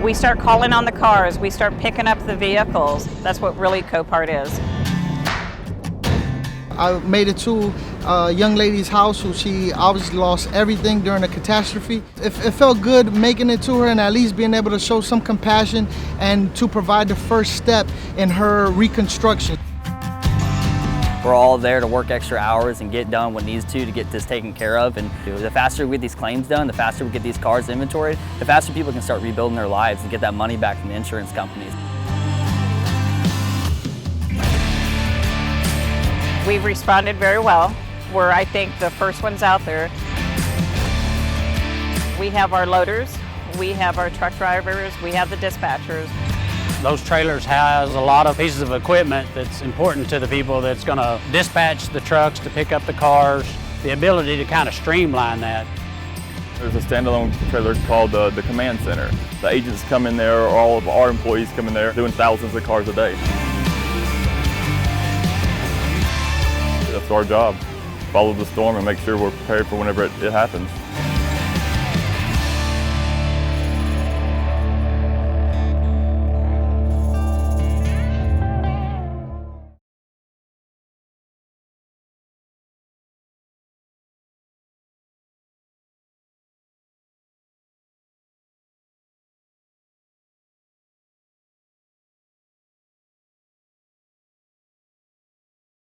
We start calling on the cars, we start picking up the vehicles. That's what really Copart is. I made it to a young lady's house who she obviously lost everything during a catastrophe. It felt good making it to her and at least being able to show some compassion and to provide the first step in her reconstruction. We're all there to work extra hours and get done what needs to get this taken care of. And the faster we get these claims done, the faster we get these cars inventoried, the faster people can start rebuilding their lives and get that money back from the insurance companies. We've responded very well. We're, I think, the first ones out there. We have our loaders, we have our truck drivers, we have the dispatchers. Those trailers has a lot of pieces of equipment that's important to the people that's going to dispatch the trucks to pick up the cars, the ability to kind of streamline that. There's a standalone trailer called the command center. The agents come in there, or all of our employees come in there, doing thousands of cars a day. That's our job. Follow the storm and make sure we're prepared for whenever it happens.